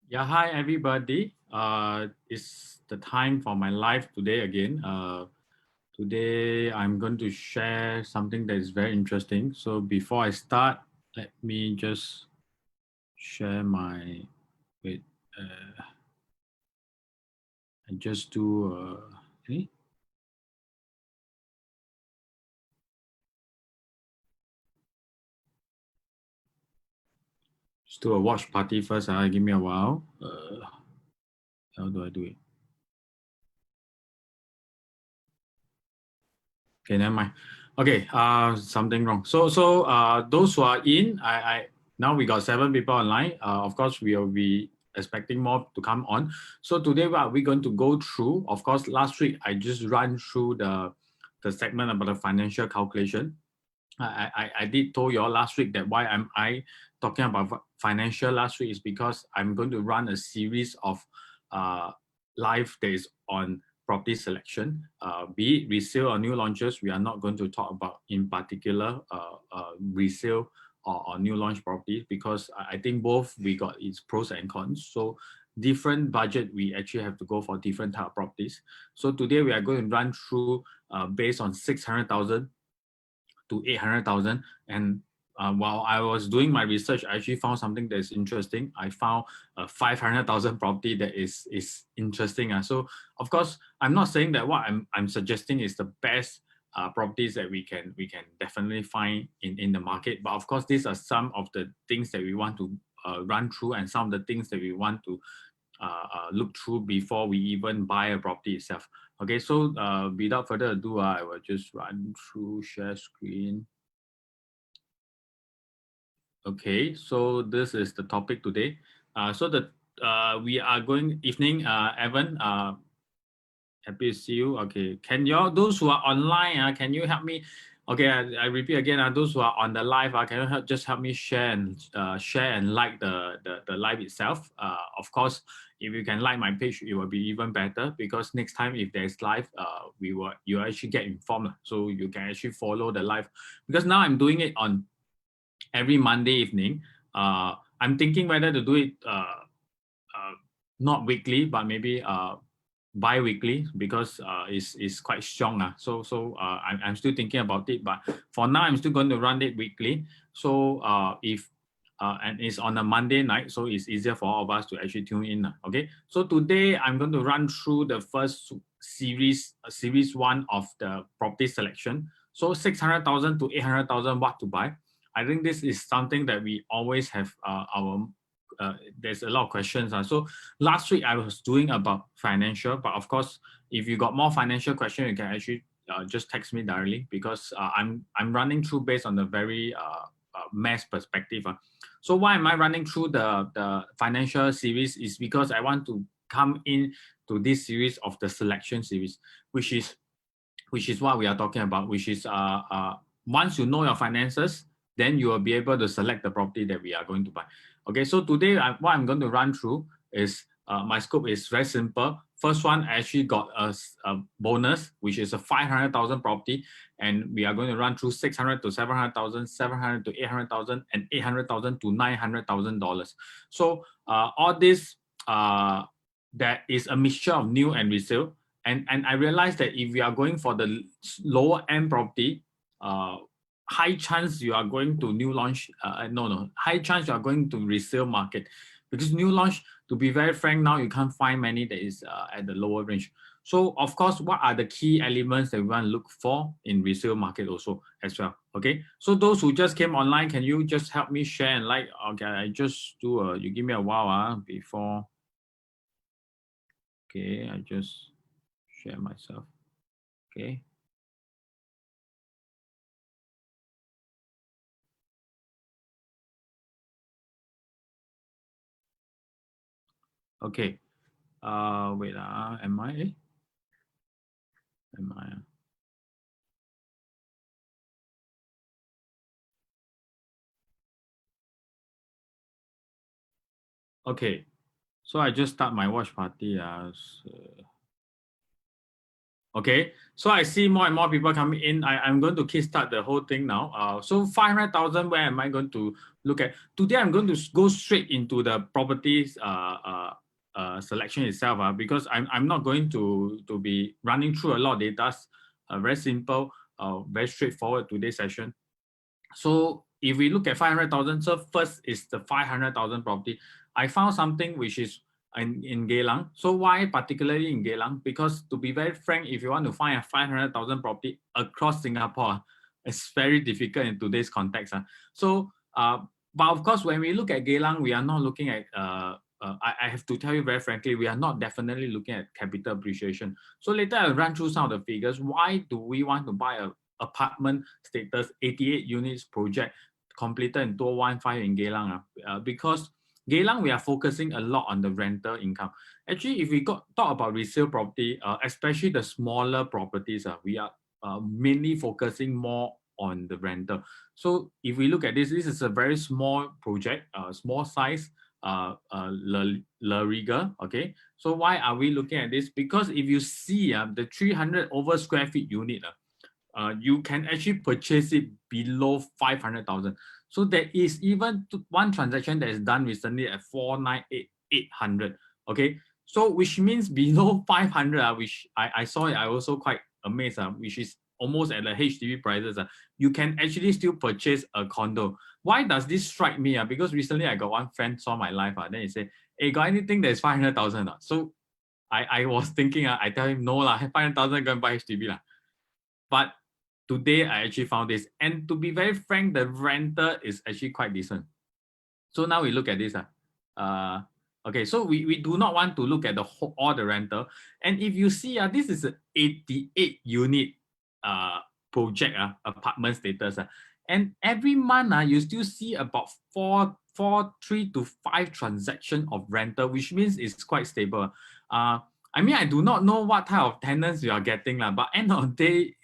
Yeah, hi everybody. It's the time for my live today again. Today I'm going to share something that is very interesting. So before I start, let me just share my wait. Uh, I just do okay. Just do a watch party first. Give me a while. How do I do it? Okay, never mind. Okay, something wrong. So those who are in, I now we got 7 people online. Of course, we will be expecting more to come on. So today, what are we going to go through? Of course, last week I just ran through the segment about the financial calculation. I did told you all last week that why am I talking about financial last week is because I'm going to run a series of uh, live days on property selection, be it resale or new launches. We are not going to talk about in particular resale or new launch properties because I think both we got its pros and cons. So different budget, we actually have to go for different type of properties. So today we are going to run through based on 600,000 to 800,000. And while I was doing my research, I actually found something that's interesting. I found a 500,000 property that is interesting. So of course, I'm not saying that what I'm suggesting is the best properties that we can definitely find in the market. But of course, these are some of the things that we want to run through and some of the things that we want to look through before we even buy a property itself. Okay, so without further ado, I will just run through share screen. Okay, so this is the topic today. We are going evening, Evan. Happy to see you. Okay, can you those who are online? Can you help me? Okay, I repeat again. Those who are on the live, can you just help me share and like the live itself? Of course, if you can like my page, it will be even better because next time if there's live, you actually get informed, so you can actually follow the live. Because now I'm doing it on every Monday evening. I'm thinking whether to do it uh, not weekly, but maybe bi-weekly because it's quite strong. I'm still thinking about it, but for now I'm still going to run it weekly. So if and it's on a Monday night, so it's easier for all of us to actually tune in. Okay, so today I'm going to run through the first series one of the property selection. So 600,000 to 800,000, what to buy. I think this is something that we always have our there's a lot of questions. So last week I was doing about financial, but of course, if you got more financial question, you can actually just text me directly because I'm running through based on the very mass perspective. So why am I running through the financial series is because I want to come in to this series of the selection series, which is what we are talking about, which is once you know your finances, then you will be able to select the property that we are going to buy. Okay, so today what I'm going to run through is my scope is very simple. First one, I actually got a bonus, which is a 500,000 property, and we are going to run through 600 to 700,000, 700 to 800,000, and 800,000 to $900,000. So all this that is a mixture of new and resale. And I realized that if you are going for the lower end property, uh, high chance you are going to new launch. No, high chance you are going to resale market because new launch. To be very frank, now you can't find many that is at the lower range. So of course, what are the key elements that we want to look for in resale market also as well? Okay. So those who just came online, can you just help me share and like? Okay, I just do. You give me a while before. Okay, I just share myself. Okay. Okay. Wait. Am I? Am I? Okay. So I just start my watch party. Okay, so I see more and more people coming in. I'm going to kickstart the whole thing now. So 500,000, where am I going to look at? Today, I'm going to go straight into the properties selection itself, because I'm not going to be running through a lot of data. Very simple, very straightforward today's session. So if we look at 500,000, so first is the 500,000 property. I found something which is in Geylang. So why particularly in Geylang? Because to be very frank, if you want to find a 500,000 property across Singapore, it's very difficult in today's context. So, but of course, when we look at Geylang, we are not looking at, I have to tell you very frankly, we are not definitely looking at capital appreciation. So later I'll run through some of the figures. Why do we want to buy a apartment status 88 units project completed in 2015 in Geylang? Because Geylang, we are focusing a lot on the rental income. Actually, if we talk about resale property, especially the smaller properties, we are mainly focusing more on the rental. So if we look at this, this is a very small project, small size, La Riga. Okay, so why are we looking at this? Because if you see the 300 over square feet unit, you can actually purchase it below 500,000. So there is even one transaction that is done recently at 498,800. Okay, so which means below 500, which I saw it, I also quite amazed, which is almost at the HDB prices. You can actually still purchase a condo. Why does this strike me? Because recently I got one friend saw my life, then he said, "Hey, got anything that's 500,000?" So I was thinking, I tell him no lah, 500,000 go and buy HDB lah. But today I actually found this, and to be very frank, the rental is actually quite decent. So now we look at this. Okay, so we do not want to look at the whole, all the rental. And if you see, this is an 88 unit project, apartment status. And every month, you still see about 3 to 5 transactions of rental, which means it's quite stable. I mean, I do not know what type of tenants you are getting, but end of the day,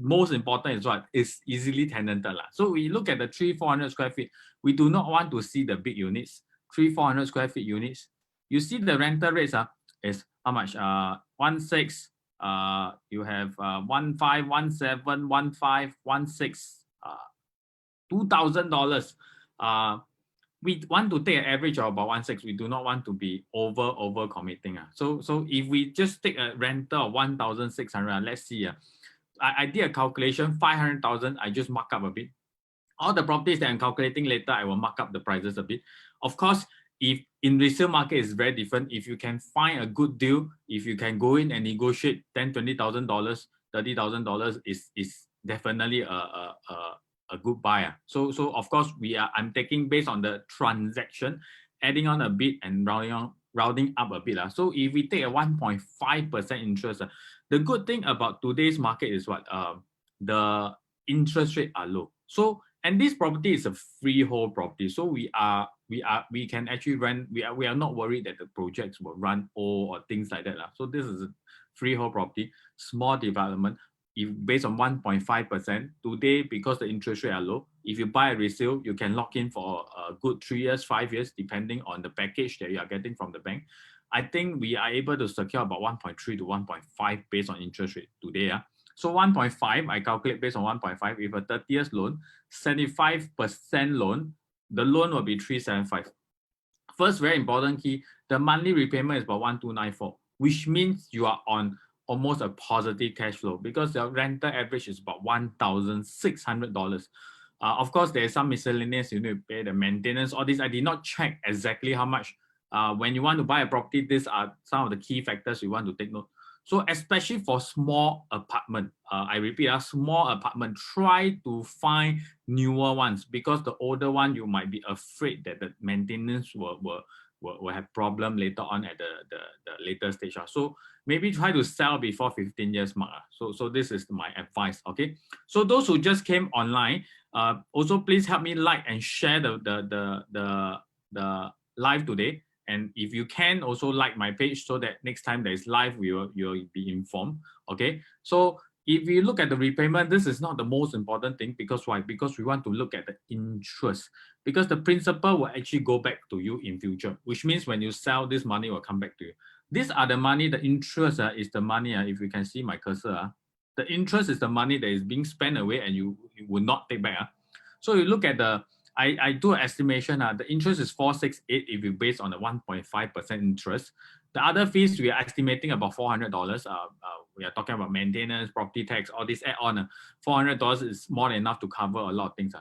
most important is what is easily tenanted. So we look at the 300-400 square feet. We do not want to see the big units, 300-400 square feet units. You see the rental rates is how much? 16. You have 15, 17, 15, 16, $2,000. We want to take an average of about 16. We do not want to be over committing. So if we just take a rental of 1,600, let's see. I did a calculation, 500,000. I just mark up a bit. All the properties that I'm calculating later, I will mark up the prices a bit. Of course, if in resale market is very different. If you can find a good deal, if you can go in and negotiate $10,000, $20,000, $30,000 is definitely a good buyer. So of course I'm taking based on the transaction, adding on a bit and rounding up a bit. So if we take a 1.5% interest, the good thing about today's market is what the interest rate are low. So and this property is a freehold property, so we can actually rent. We are not worried that the projects will run old or things like that. So this is a freehold property, small development. If based on 1.5% today, because the interest rate are low, if you buy a resale, you can lock in for a good 3 years, 5 years, depending on the package that you are getting from the bank. I think we are able to secure about 1.3 to 1.5 based on interest rate today. So 1.5, I calculate based on 1.5. With a 30 years loan, 75% loan, the loan will be 375. First, very important key, the monthly repayment is about 1,294, which means you are on almost a positive cash flow because the rental average is about $1,600. Of course, there's some miscellaneous, you need to pay the maintenance, all this. I did not check exactly how much. When you want to buy a property, these are some of the key factors you want to take note. So especially for small apartment, I repeat, small apartment, try to find newer ones because the older one, you might be afraid that the maintenance will have problem later on at the later stage. So maybe try to sell before 15 years mark. So this is my advice, okay? So those who just came online, also please help me like and share the live today. And if you can also like my page so that next time there is live, you'll be informed. Okay. So if you look at the repayment, this is not the most important thing because why? Because we want to look at the interest because the principal will actually go back to you in future, which means when you sell, this money will come back to you. these are the money, the interest is the money. If you can see my cursor, the interest is the money that is being spent away and you will not take back. So you look at the, I do an estimation. The interest is 468 if you base on a 1.5% interest. The other fees we are estimating about $400. We are talking about maintenance, property tax, all this add on. $400 is more than enough to cover a lot of things.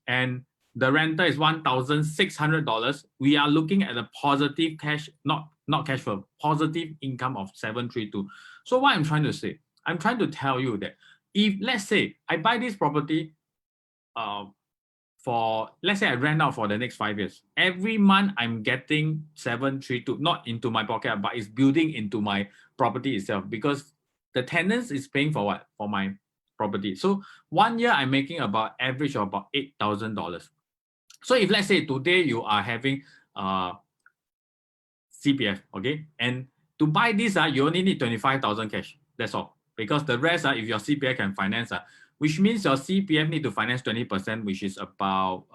And the rental is $1,600. We are looking at a positive cash, not cash flow, positive income of 732. So what I'm trying to say, I'm trying to tell you that if let's say I buy this property, for let's say I rent out for the next 5 years, every month I'm getting 732, not into my pocket, but it's building into my property itself because the tenants is paying for what? For my property. So 1 year I'm making about average of about $8,000. So if let's say today you are having CPF, okay, and to buy this, you only need 25,000 cash. That's all. Because the rest, if your CPF can finance, which means your CPF need to finance 20%, which is about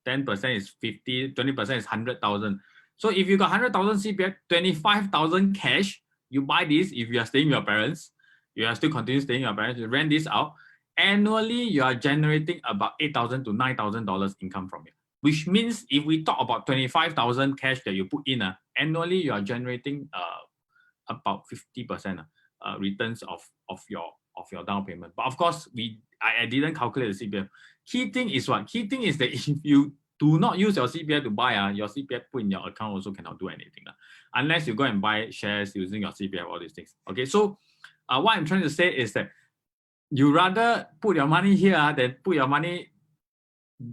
10% is 50, 20% is 100,000. So if you got 100,000 CPF, 25,000 cash, you buy this. If you are staying with your parents, you are still continue staying with your parents, you rent this out. Annually, you are generating about $8,000 to $9,000 income from it. Which means if we talk about 25,000 cash that you put in, annually you are generating about 50% returns of your down payment. But of course, I didn't calculate the CPF. Key thing is what? Key thing is that if you do not use your CPF to buy, your CPF put in your account also cannot do anything. Unless you go and buy shares using your CPF, all these things. Okay, so what I'm trying to say is that you rather put your money here than put your money,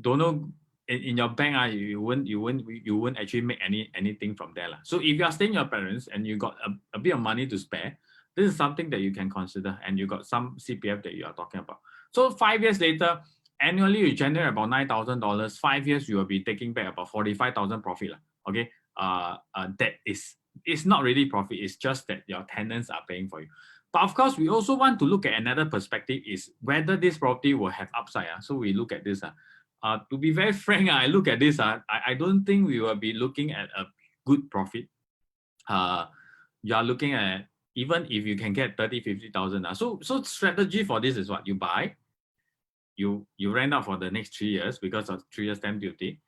don't know, in your bank, you won't actually make anything from there. So if you are staying with your parents and you got a bit of money to spare, this is something that you can consider, and you got some CPF that you are talking about. So 5 years later, annually you generate about $9,000. 5 years you will be taking back about 45,000 profit. Okay, that is, it's not really profit. It's just that your tenants are paying for you. But of course, we also want to look at another perspective, is whether this property will have upside. So we look at this. To be very frank, I look at this. I don't think we will be looking at a good profit. You are looking at, even if you can get 30, 50,000. So strategy for this is what? You buy, you rent out for the next 3 years because of 3 years stamp duty.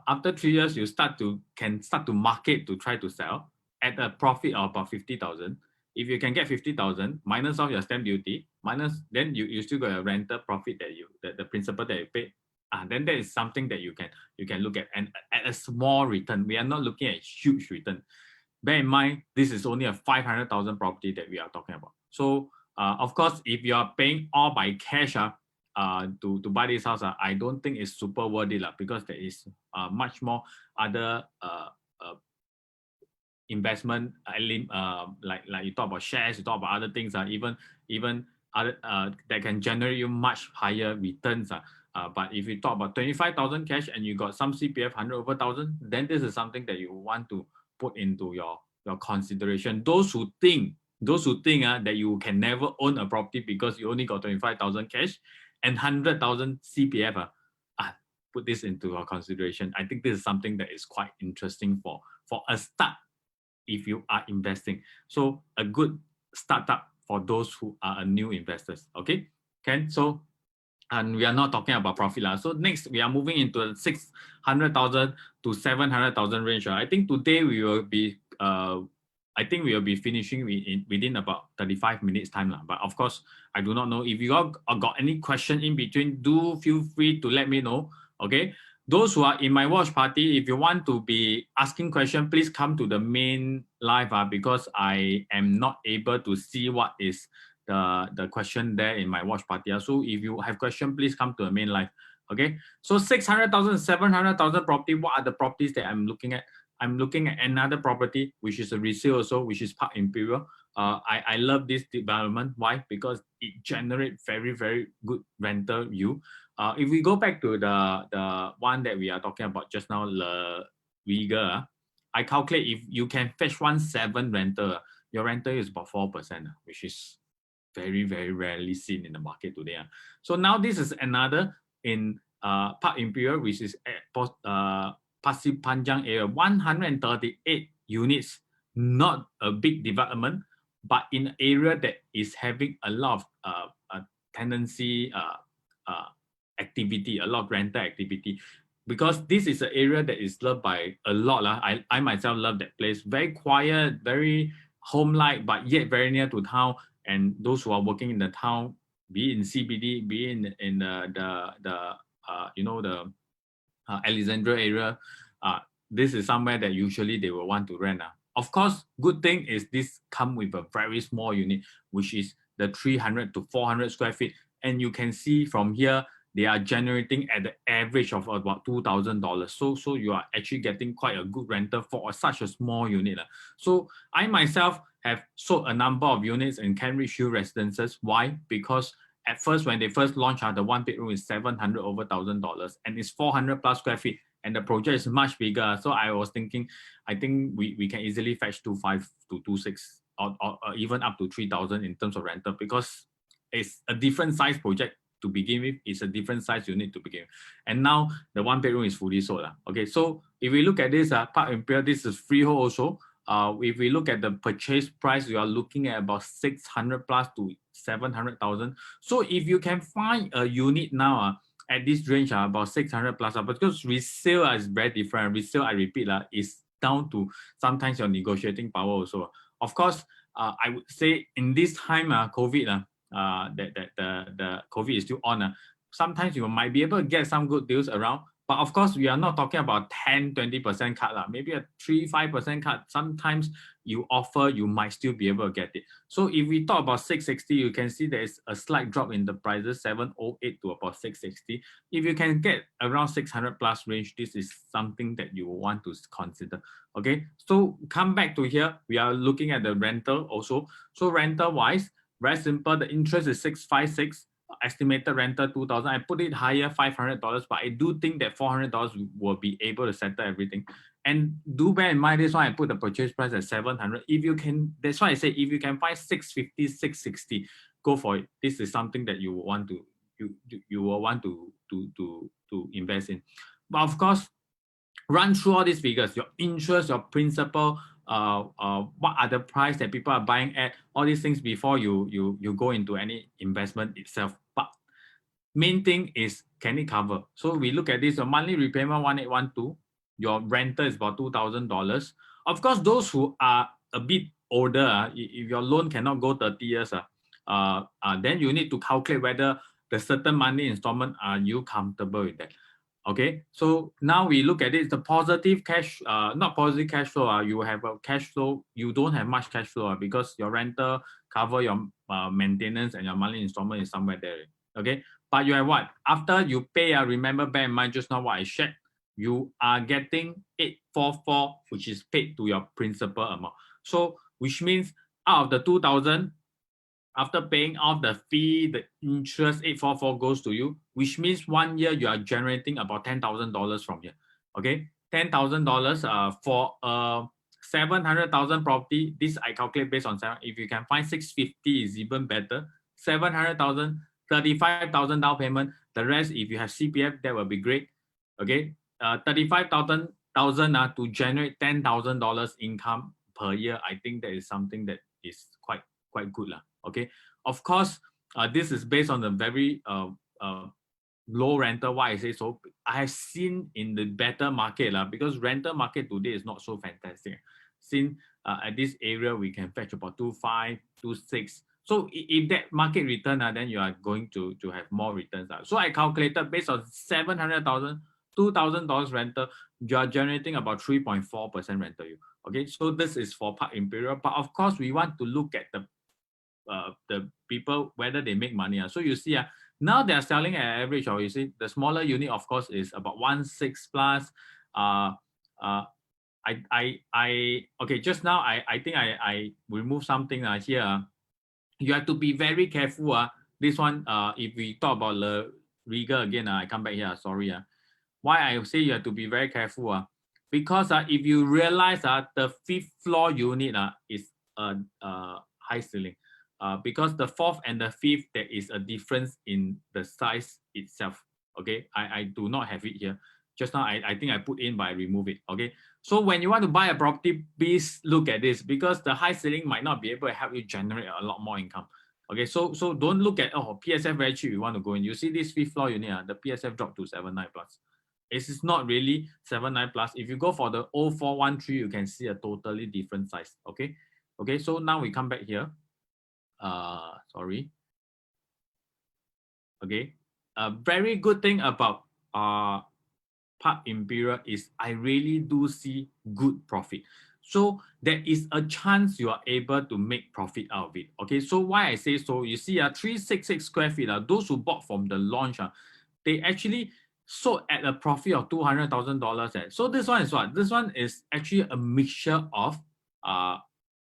After 3 years, you can start to market to try to sell at a profit of about 50,000. If you can get 50,000 minus off your stamp duty, then you still got a rental profit that the principal that you pay. Then that is something that you can look at, and at a small return. We are not looking at huge return. Bear in mind, this is only a 500,000 property that we are talking about. So of course, if you are paying all by cash to buy this house, I don't think it's super worth it, because there is much more other investment, like you talk about shares, you talk about other things, even other that can generate you much higher returns. But if you talk about 25,000 cash and you got some CPF 100 over 1,000, then this is something that you want to put into your consideration. Those who think that you can never own a property because you only got 25,000 cash and 100,000 CPF, put this into your consideration. I think this is something that is quite interesting for a start if you are investing. So a good startup for those who are new investors. Okay, Ken? So, and we are not talking about profit. So next, we are moving into the 600,000 to 700,000 range. I think today we will be finishing within about 35 minutes time. But of course, I do not know. If you all got any question in between, do feel free to let me know. Okay. Those who are in my watch party, if you want to be asking questions, please come to the main live, because I am not able to see what is the question there in my watch party. So if you have question, please come to the main live. Okay. So 600,000, 700,000 property. What are the properties that I'm looking at? I'm looking at another property, which is a resale also, which is Park Imperial. I love this development. Why? Because it generates very, very good rental yield. If we go back to the one that we are talking about just now, Le Riga, I calculate if you can fetch 1.7 rental, your rental is about 4%, which is very, very rarely seen in the market today. So now this is another in Park Imperial, which is Pasir Panjang area, 138 units, not a big development, but in an area that is having a lot of tenancy activity, a lot of rental activity, because this is an area that is loved by a lot. I myself love that place. Very quiet, very home-like, but yet very near to town. And those who are working in the town, be it in CBD, be it in the Alexandria area, this is somewhere that usually they will want to rent. Of course, good thing is this come with a very small unit, which is the 300 to 400 square feet. And you can see from here, they are generating at the average of about $2,000. So you are actually getting quite a good rental for such a small unit. So I myself have sold a number of units in Cambridge Hill residences. Why? Because at first, when they first launched, the one bedroom is $700 over $1,000 and it's 400 plus square feet. And the project is much bigger. So I was thinking, I think we can easily fetch 2.5 to 2.6 or even up to 3,000 in terms of rental, because it's a different size project to begin with. It's a different size unit to begin with. And now the one bedroom is fully sold. Okay, so if we look at this, Park Imperial, this is freehold also. If we look at the purchase price, we are looking at about 600 plus to 700,000. So if you can find a unit now at this range, about 600 plus, because resale is very different. Resale, I repeat, is down to sometimes your negotiating power also. Of course, I would say in this time, COVID, the COVID is still on. Sometimes you might be able to get some good deals around. But of course, we are not talking about 10, 20% cut, maybe a 3-5% cut. Sometimes you offer, you might still be able to get it. So if we talk about 660, you can see there is a slight drop in the prices, 708 to about 660. If you can get around 600 plus range, this is something that you want to consider. Okay, so come back to here. We are looking at the rental also. So rental wise, very simple. The interest is 656. Estimated rental 2,000. I put it higher, $500, but I do think that $400 will be able to settle everything. And do bear in mind, this one I put the purchase price at 700. If you can, that's why I say if you can find 650, 660, go for it. This is something that you will want to you will want to invest in. But of course, run through all these figures, your interest, your principal, what are the price that people are buying at, all these things before you go into any investment itself. But main thing is, can it cover? So we look at this, your monthly repayment 1812, your rental is about $2,000. Of course, those who are a bit older, if your loan cannot go 30 years, then you need to calculate whether the certain monthly installment, are you comfortable with that? Okay, so now we look at it, the positive cash, not positive cash flow, you have a cash flow, you don't have much cash flow because your rental cover your maintenance and your monthly installment is somewhere there. Okay, but you have what? After you pay, remember, bear in mind just now what I shared, you are getting 844, which is paid to your principal amount. So, which means out of the 2,000, after paying off the fee, the interest 844 goes to you, which means 1 year you are generating about $10,000 from here. Okay, $10,000 for 700,000 property. This I calculate based on 7. If you can find 650 is even better. 700,000, 35,000 down payment. The rest, if you have CPF, that will be great. Okay, 35,000 to generate $10,000 income per year. I think that is something that is quite good. Okay, of course, this is based on the very low rental. Why I say so? I have seen in the better market, because rental market today is not so fantastic. Since at this area, we can fetch about 2.5, 2.6. So if that market return, then you are going to have more returns. So I calculated based on 700,000, $2,000 rental, you are generating about 3.4% rental. Okay, so this is for Park Imperial. But of course, we want to look at the people, whether they make money. So you see, now they're selling at average, or you see the smaller unit, of course, is about 1.6 plus. Okay, just now I think I remove something here. You have to be very careful. This one, if we talk about the Riga again, I come back here. Sorry. Why I say you have to be very careful? Because if you realize the 5th floor unit is high ceiling. Because the 4th and the 5th, there is a difference in the size itself. Okay, I do not have it here. Just now, I think I put in, but I remove it. Okay, So when you want to buy a property, please look at this, because the high ceiling might not be able to help you generate a lot more income. Okay, so don't look at, oh, PSF very cheap, you want to go in. You see this 5th floor unit, the PSF dropped to 79 plus. It is not really 79 plus. If you go for the 0413, you can see a totally different size. Okay, so now we come back here. Sorry. Okay, a very good thing about Park Imperial is I really do see good profit. So there is a chance you are able to make profit out of it. Okay, so why I say so, you see 366 square feet, those who bought from the launch, they actually sold at a profit of $200,000. So this one is what? This one is actually a mixture of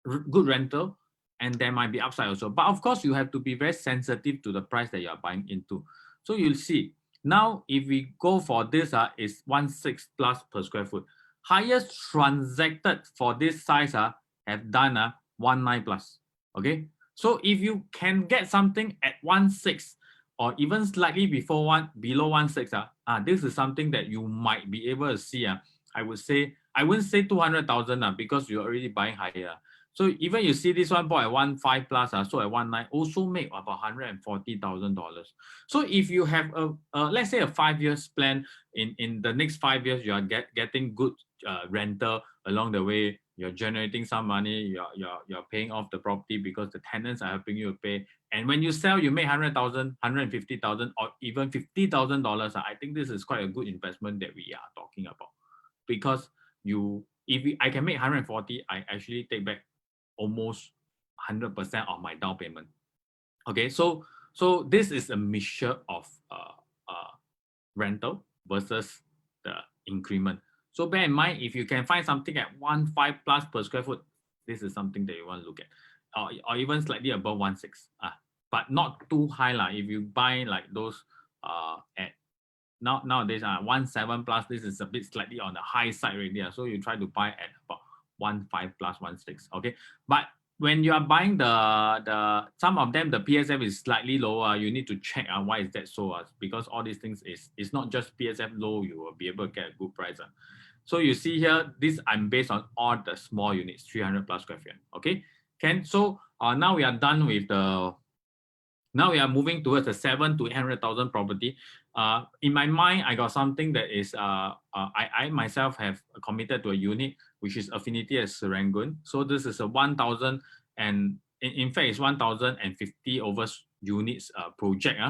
good rental, and there might be upside also. But of course, you have to be very sensitive to the price that you are buying into. So you'll see. Now, if we go for this, is 16 plus per square foot. Highest transacted for this size have done 19 plus. Okay. So if you can get something at 16 or even slightly below 16, this is something that you might be able to see. I would say, I wouldn't say 200,000 because you're already buying higher. So even you see this one bought at 15 plus, so at 19, also make about $140,000. So if you have let's say a 5 years plan, in the next 5 years, you are getting good rental along the way, you're generating some money, you're paying off the property because the tenants are helping you to pay. And when you sell, you make 100,000, 150,000, or even $50,000. I think this is quite a good investment that we are talking about, because I can make 140, I actually take back almost 100% of my down payment. Okay, so this is a mixture of rental versus the increment. So bear in mind, if you can find something at 15 plus per square foot, this is something that you want to look at, or even slightly above 16, but not too high if you buy like those at nowadays 17 plus, this is a bit slightly on the high side already. So you try to buy at about 15 plus 16. Okay, but when you are buying the some of them, the PSF is slightly lower. You need to check why is that so, because all these things is not just PSF low, you will be able to get a good price. So you see here, this I'm based on all the small units, 300 plus square feet. Okay, so now we are done with the. Now we are moving towards the 7 to 800,000 property. In my mind, I got something that is I myself have committed to a unit which is Affinity at Serangoon. So this is a 1,000, and in fact it's 1,050 over units project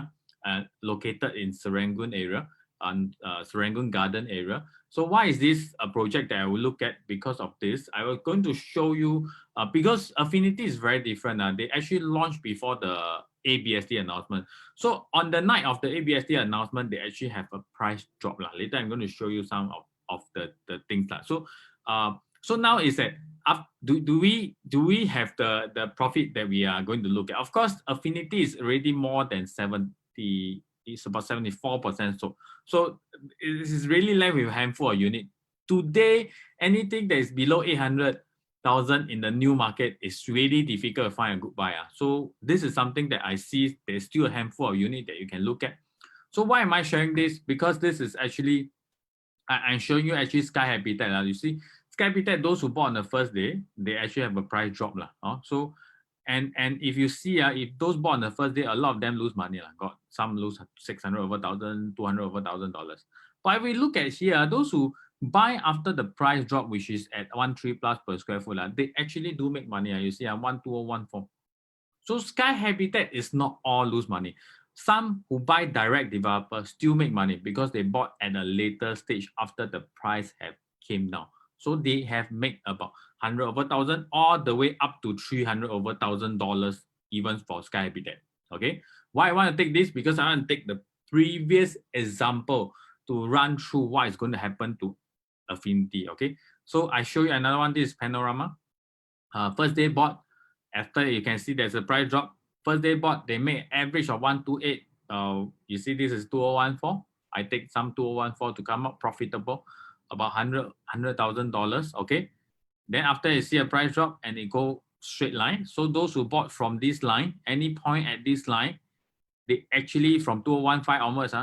located in Serangoon area, and Serangoon Garden area. So why is this a project that I will look at? Because of this, I was going to show you because Affinity is very different. They actually launched before the ABSD announcement. So on the night of the ABSD announcement, they actually have a price drop. Later, I'm going to show you some of the things. So now is that do we have the profit that we are going to look at? Of course, Affinity is already more than 70. It's about 74%. So it is really left with a handful of unit. Today, anything that is below 800,000 in the new market is really difficult to find a good buyer. So this is something that I see there's still a handful of unit that you can look at. So why am I sharing this? Because this is actually, I'm showing you actually Sky Habitat. You see, Sky Habitat, those who bought on the first day, they actually have a price drop. So, and if you see, if those bought on the first day, a lot of them lose money. Got some lose 600 over 1,000, 200 over $1,000. But if we look at here, those who buy after the price drop, which is at 13 plus per square foot, they actually do make money. You see, 12014. So Sky Habitat is not all lose money. Some who buy direct developers still make money because they bought at a later stage after the price have came down. So they have made about 100 over 1,000 all the way up to 300 over $1,000 even for Sky Habitat. Okay, why I want to take this? Because I want to take the previous example to run through what is going to happen to Affinity. Okay, so I show you another one. This is Panorama. First day bought. After you can see there's a price drop. First day bought, they made average of 128. You see this is 2014. I take some 2014 to come up profitable, about $100,000. Okay. Then after you see a price drop and it go straight line. So those who bought from this line, any point at this line, they actually from 2015 onwards,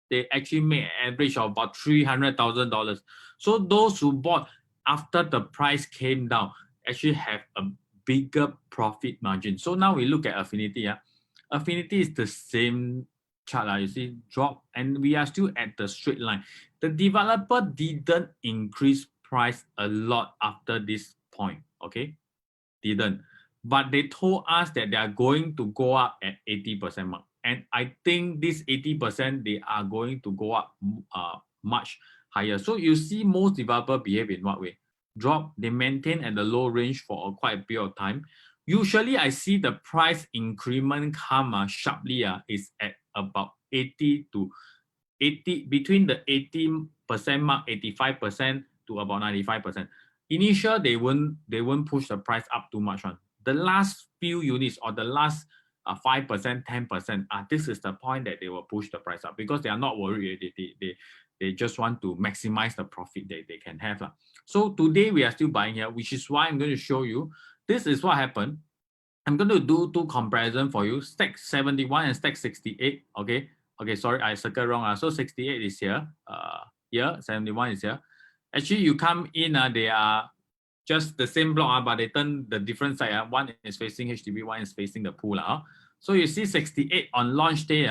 they actually made an average of about $300,000. So those who bought after the price came down actually have a bigger profit margin. So now we look at Affinity. Yeah, Affinity is the same chart. You see, drop, and we are still at the straight line. The developer didn't increase price a lot after this point. Okay, didn't. But they told us that they are going to go up at 80% mark. And I think this 80%, they are going to go up much higher. So you see most developer behave in what way? Drop, they maintain at the low range for quite a period of time. Usually I see the price increment come sharply is at about 80 to 80, between the 80% mark, 85% to about 95%. Initial, they won't push the price up too much on. The last few units or the last 5%, 10%, this is the point that they will push the price up because they are not worried. They just want to maximize the profit that they can have. So today we are still buying here, which is why I'm going to show you. This is what happened. I'm going to do two comparison for you. Stack 71 and stack 68. Okay. Okay, sorry, I circled wrong. So 68 is here. Here, 71 is here. Actually, you come in, they are just the same block, but they turn the different side. One is facing HDB, one is facing the pool. So you see 68 on launch day,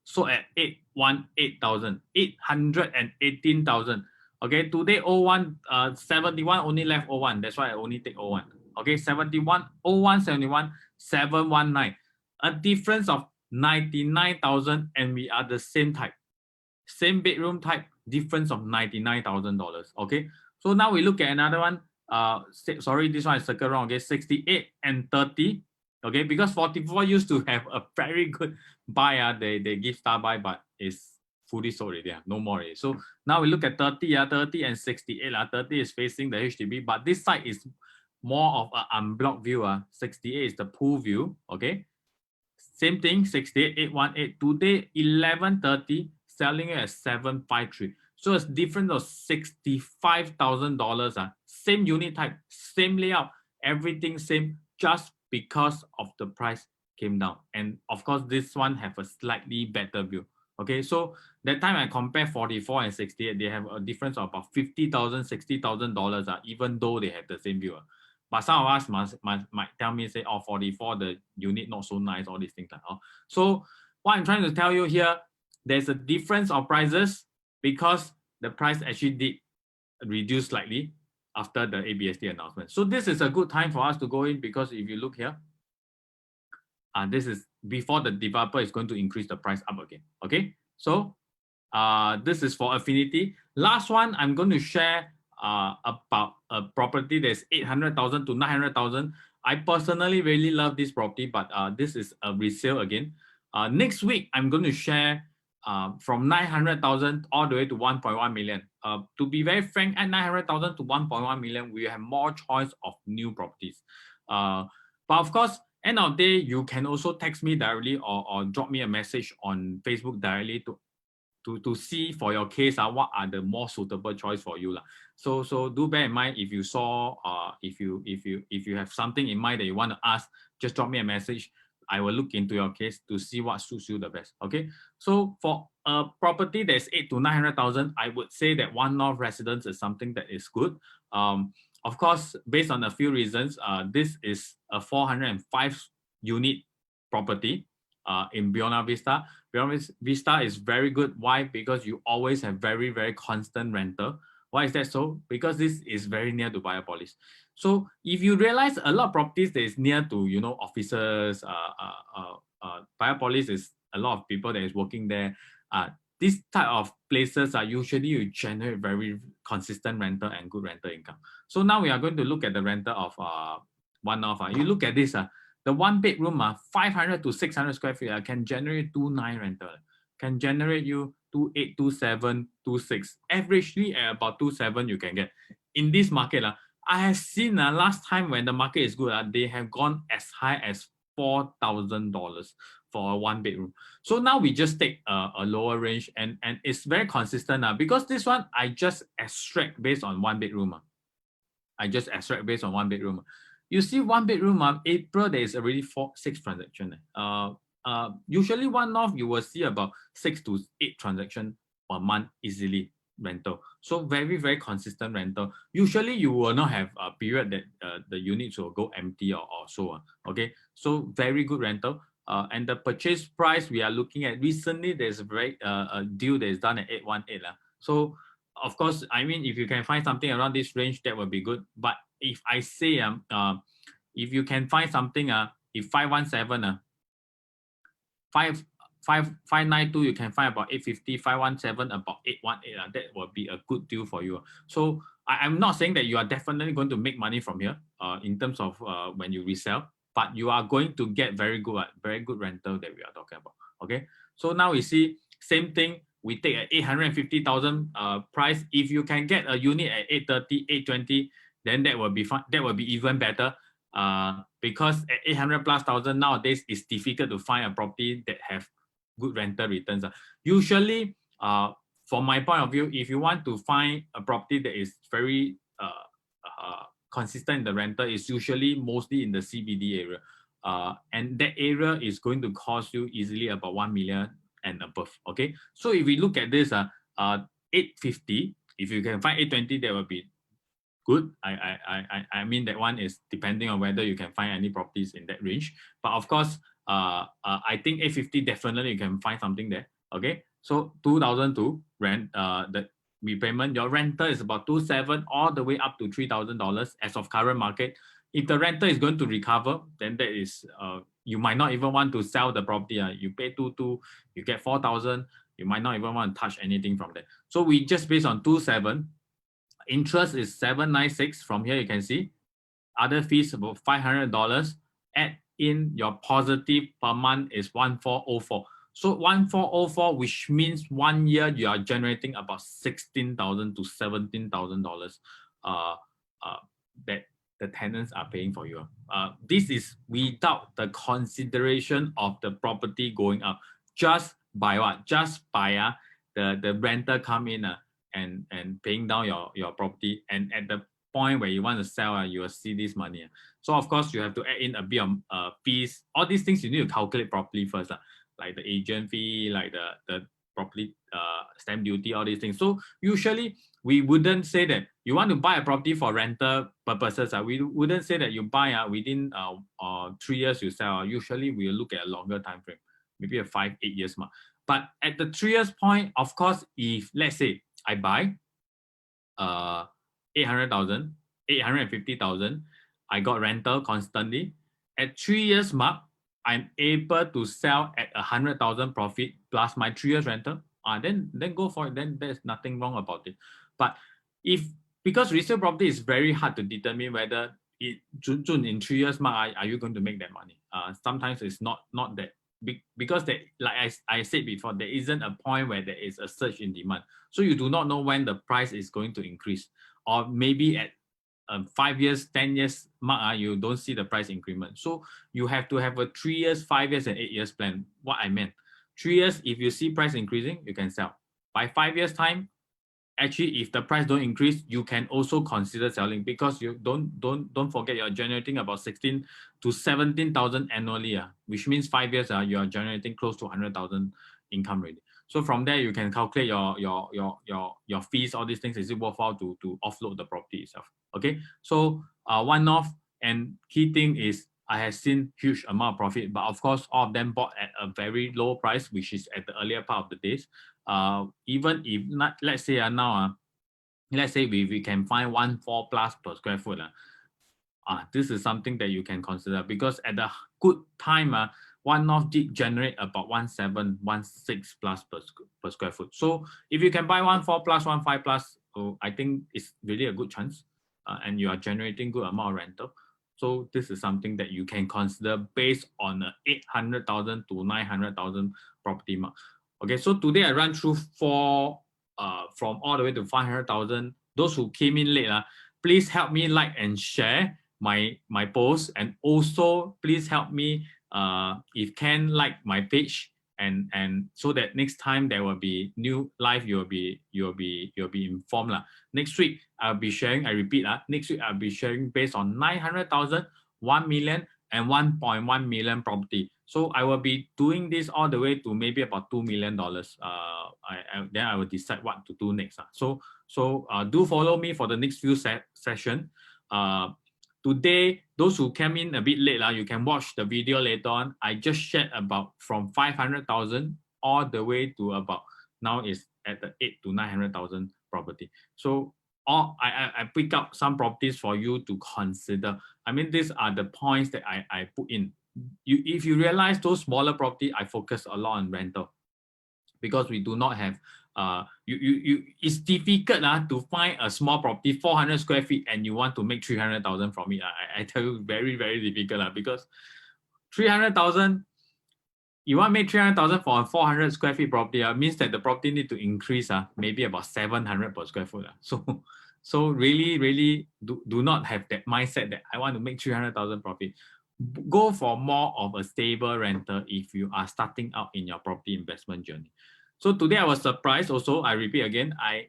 so at 818,000, 818,000. Okay, today 71 only left 01. That's why I only take 01. Okay, 71, 01, 71, 719. A difference of 99,000, and we are the same type. Same bedroom type, difference of $99,000. Okay, so now we look at another one. Sorry, this one is circle wrong. Okay, 68 and 30. Okay, because 44 used to have a very good buy. They give star buy, but it's fully sold already. No more already. So now we look at 30. 30 and 68. 30 is facing the HDB, but this side is more of an unblocked view. 68 is the pool view. Okay. Same thing, 68, 818. Today, 1130, selling it at 753. So it's difference of $65,000. Same unit type, same layout, everything same, just because of the price came down. And of course, this one have a slightly better view. Okay, so that time I compare 44 and 68, they have a difference of about $50,000, $60,000, even though they have the same view. But some of us might tell me, say, oh, 44, the unit not so nice, all these things. So what I'm trying to tell you here, there's a difference of prices because the price actually did reduce slightly after the ABSD announcement. So this is a good time for us to go in because if you look here, this is before the developer is going to increase the price up again. Okay, so this is for Affinity. Last one, I'm going to share about a property that's 800,000 to 900,000. I personally really love this property, but this is a resale again. Next week, I'm going to share from 900,000 all the way to 1.1 million. To be very frank, at 900,000 to 1.1 million, we have more choice of new properties. But of course, end of the day, you can also text me directly or drop me a message on Facebook directly to see for your case what are the more suitable choice for you. So do bear in mind if you saw if you have something in mind that you want to ask, just drop me a message. I will look into your case to see what suits you the best. Okay, so for a property that's 8 to 900,000, I would say that One North residence is something that is good. Of course, based on a few reasons, this is a 405 unit property in Buona Vista. Buona Vista is very good. Why? Because you always have very, very constant rental. Why is that so? Because this is very near to Biopolis. So if you realize a lot of properties that is near to, offices, Biopolis is a lot of people that is working there. This type of places are usually you generate very consistent rental and good rental income. So now we are going to look at the rental of One North. You look at this, the one bedroom, 500 to 600 square feet, can generate 2.9 rental, can generate you 2.8, 2.7, 2.6. Averagely at about 2.7 you can get. In this market, I have seen last time when the market is good, they have gone as high as $4,000 for a one bedroom. So now we just take a lower range and it's very consistent because this one I just extract based on one bedroom. You see one bedroom, April there is already 6 transactions. usually one-off you will see about 6 to 8 transactions per month easily rental. So very, very consistent rental. Usually you will not have a period that the units will go empty or so on. Okay, so very good rental. And the purchase price we are looking at recently, there's a deal that is done at 818. So of course, I mean, if you can find something around this range, that would be good. But if I say if you can find something if 517 592 you can find about 850, 517 about 818 that will be a good deal for you. So I'm not saying that you are definitely going to make money from here in terms of when you resell, but you are going to get very good rental that we are talking about. Okay, so now we see same thing. We take an 850,000 price. If you can get a unit at 830, 820, then that will be fun. That will be even better. Because at 800 plus thousand nowadays, it's difficult to find a property that have good rental returns. Usually, from my point of view, if you want to find a property that is very consistent in the rental, is usually mostly in the CBD area. And that area is going to cost you easily about 1 million and above. Okay, so if we look at this, 850, if you can find 820, that will be good. I mean that one is depending on whether you can find any properties in that range. But of course, I think 850 definitely you can find something there. Okay, so 2002 rent, the repayment, your rental is about 27 all the way up to $3,000 as of current market. If the rental is going to recover, then that is you might not even want to sell the property. You pay 2,2, you get 4,000. You might not even want to touch anything from there. So we just based on 27. Interest is 796 from here. You can see other fees about $500. Add in your positive per month is 1404. So 1404, which means 1 year you are generating about $16,000 to $17,000 that the tenants are paying for you. This is without the consideration of the property going up. Just by what? Just by the renter come in and paying down your property, and at the point where you want to sell, you will see this money. So of course you have to add in a bit of fees. All these things you need to calculate properly first, like the agent fee, like the property stamp duty, all these things. So usually we wouldn't say that you want to buy a property for rental purposes. We wouldn't say that you buy within 3 years you sell. Usually we look at a longer time frame, maybe a 5-8 years mark. But at the 3 years point, of course, if let's say I buy 800,000, 850,000, I got rental constantly. At 3 years mark, I'm able to sell at 100,000 profit plus my 3 years rental. Then go for it. Then there's nothing wrong about it. But because resale property is very hard to determine whether June in 3 years mark are you going to make that money. Sometimes it's not that big, because like I said before, there isn't a point where there is a surge in demand. So you do not know when the price is going to increase, or maybe at 5 years, 10 years mark, you don't see the price increment. So you have to have a 3 years, 5 years, and 8 years plan. What I meant, 3 years, if you see price increasing, you can sell. By 5 years time, actually, if the price don't increase, you can also consider selling, because you don't forget you're generating about 16 to 17,000 annually, which means 5 years you are generating close to 100,000 income already. So from there you can calculate your fees, all these things. Is it worthwhile to offload the property itself? Okay, so one off, and key thing is I have seen huge amount of profit, but of course all of them bought at a very low price, which is at the earlier part of the days. Even if not, let's say now, let's say we can find 1.4 plus per square foot. This is something that you can consider, because at the good time, one off did generate about 1.7, 1.6 plus per square foot. So if you can buy 1.4 plus, 1.5 plus, I think it's really a good chance, and you are generating good amount of rental. So this is something that you can consider based on 800,000 to 900,000 property mark. Okay, so today I run through 4 from all the way to 500,000. Those who came in late, please help me like and share my post, and also please help me if can like my page, and so that next time there will be new live, you'll be informed. Next week I'll be sharing, I repeat, next week I'll be sharing based on 900,000, 1 million, and 1.1 million property. So I will be doing this all the way to maybe about $2 million. Then I will decide what to do next. So do follow me for the next few session. Today, those who came in a bit late, you can watch the video later on. I just shared about from 500,000 all the way to about now is at the 8 to 900,000 property. So I pick up some properties for you to consider. I mean, these are the points that I put in. If you realize those smaller property, I focus a lot on rental because we do not have it's difficult to find a small property 400 square feet and you want to make 300,000 from it. I tell you, very difficult because 300,000, you want to make 300,000 for a 400 square feet property, means that the property need to increase maybe about 700 per square foot. So really do not have that mindset that I want to make 300,000 profit. Go for more of a stable rental if you are starting out in your property investment journey. So today I was surprised also, I repeat again, I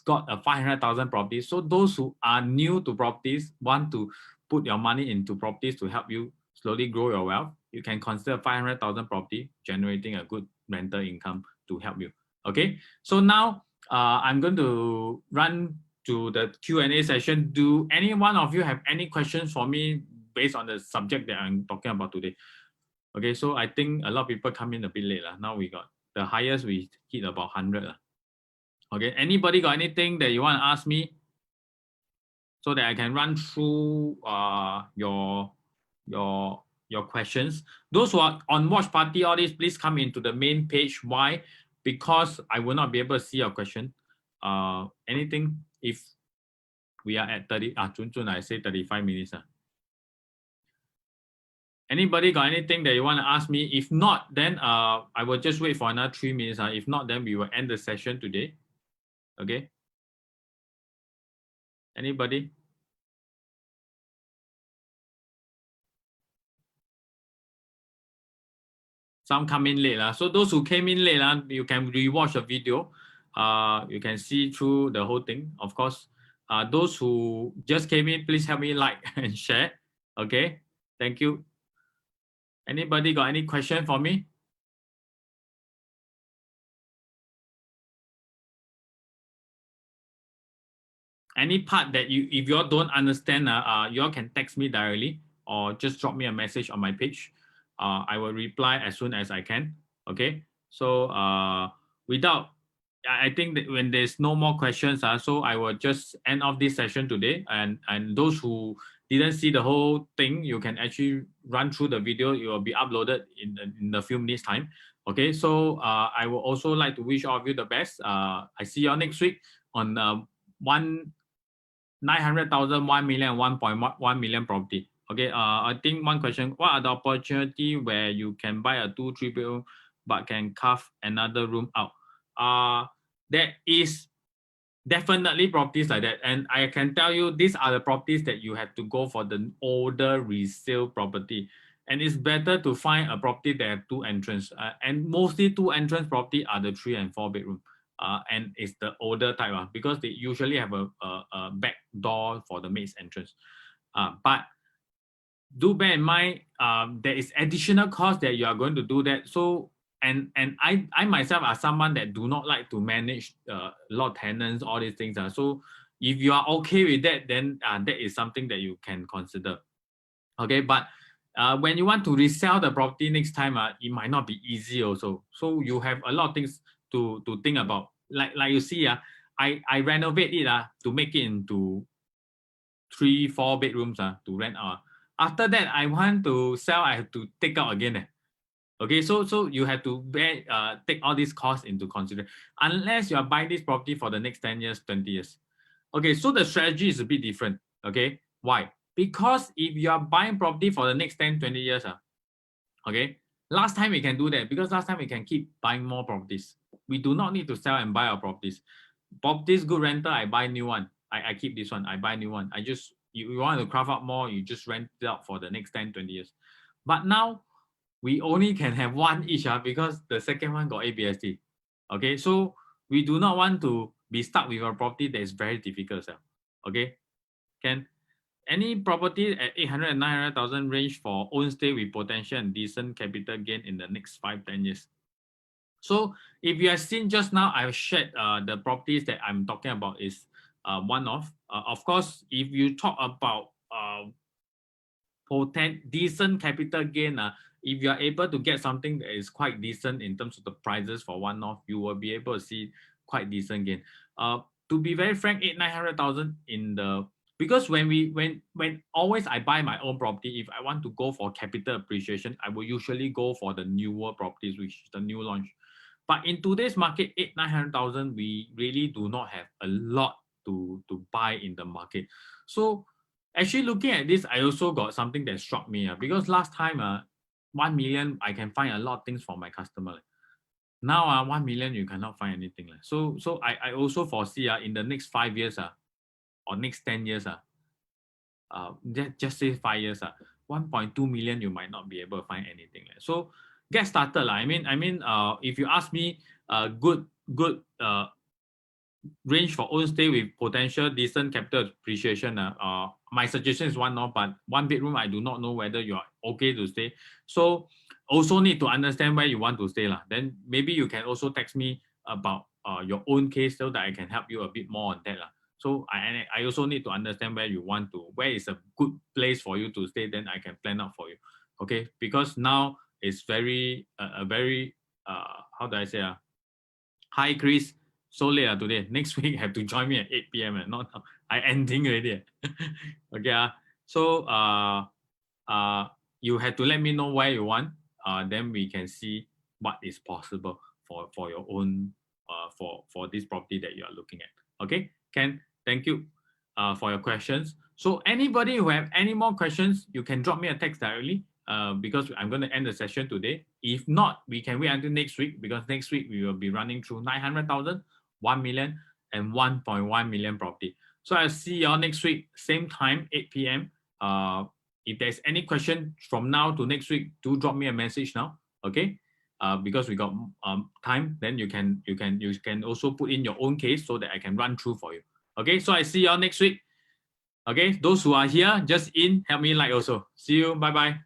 got a 500,000 properties. So those who are new to properties, want to put your money into properties to help you slowly grow your wealth, you can consider 500,000 property generating a good rental income to help you. Okay, so now I'm going to run to the Q&A session. Do any one of you have any questions for me based on the subject that I'm talking about today? Okay, so I think a lot of people come in a bit late. Now we got the highest, we hit about 100. Okay, anybody got anything that you want to ask me so that I can run through your questions? Those who are on watch party, all this, please come into the main page. Why? Because I will not be able to see your question. Anything, if we are at 30, I say 35 minutes. Anybody got anything that you want to ask me? If not, then I will just wait for another 3 minutes. If not, then we will end the session today. Okay. Anybody? Some come in late. So those who came in late, you can rewatch the video. You can see through the whole thing. Of course, those who just came in, please help me like and share. Okay. Thank you. Anybody got any question for me? Any part that if you all don't understand, you all can text me directly or just drop me a message on my page. I will reply as soon as I can. Okay. So I think that when there's no more questions, so I will just end off this session today. And those who didn't see the whole thing, you can actually run through the video. It will be uploaded in a few minutes time. Okay. So I would also like to wish all of you the best. I see you all next week on 900,000, 1 million, 1.1 million property. Okay, I think one question, what are the opportunity where you can buy a 2-3 bedroom but can carve another room out? There is definitely properties like that. And I can tell you, these are the properties that you have to go for the older resale property. And it's better to find a property that have 2 entrances. And mostly 2 entrance property are the 3 and 4 bedroom. And it's the older type because they usually have a back door for the maid's entrance. But do bear in mind, there is additional cost that you are going to do that. So, and I myself are someone that do not like to manage a lot of tenants, all these things. So if you are okay with that, then that is something that you can consider. Okay, but when you want to resell the property next time, it might not be easy also. So you have a lot of things to think about. Like you see, I renovate it to make it into 3-4 bedrooms to rent out. After that, I want to sell, I have to take out again. Okay, so you have to take all these costs into consideration unless you are buying this property for the next 10 years, 20 years. Okay, so the strategy is a bit different. Okay, why? Because if you are buying property for the next 10, 20 years, okay, last time we can do that because last time we can keep buying more properties. We do not need to sell and buy our properties. Properties, good rental, I buy new one. I keep this one, I buy new one. You want to craft out more, you just rent it out for the next 10, 20 years. But now, we only can have one each because the second one got ABSD. Okay, so we do not want to be stuck with a property that is very difficult. Okay, can any property at 800 and 900,000 range for own stay with potential and decent capital gain in the next 5-10 years. So if you have seen just now, I've shared the properties that I'm talking about is one of course, if you talk about decent capital gain, if you are able to get something that is quite decent in terms of the prices for one-off, you will be able to see quite decent gain. To be very frank, 800,000-900,000 in the, because when always I buy my own property, if I want to go for capital appreciation, I will usually go for the newer properties, which is the new launch. But in today's market, 800,000-900,000, we really do not have a lot to buy in the market. So actually looking at this, I also got something that struck me because last time 1 million, I can find a lot of things for my customer. Now 1 million, you cannot find anything. So I also foresee in the next 5 years or next 10 years, just say 5 years, 1.2 million, you might not be able to find anything. So get started. I mean, if you ask me, good range for own stay with potential decent capital appreciation, my suggestion is one off, but 1 bedroom, I do not know whether you are okay to stay. So also need to understand where you want to stay. Then maybe you can also text me about your own case so that I can help you a bit more on that. So I also need to understand where you want to, where is a good place for you to stay, then I can plan out for you. Okay, because now it's very, how do I say, high increase. So late today. Next week have to join me at 8 p.m. Not I ending already. Okay. So you have to let me know where you want. Then we can see what is possible for your own for this property that you are looking at. Okay, Ken, thank you for your questions. So anybody who have any more questions, you can drop me a text directly. Because I'm going to end the session today. If not, we can wait until next week, because next week we will be running through 900,000, 1 million, and 1.1 million property. So I'll see y'all next week, same time, 8 p.m. If there's any question from now to next week, do drop me a message now, okay? Because we got time, then you can also put in your own case so that I can run through for you. Okay, so I see y'all next week. Okay, those who are here, just help me like also. See you, bye-bye.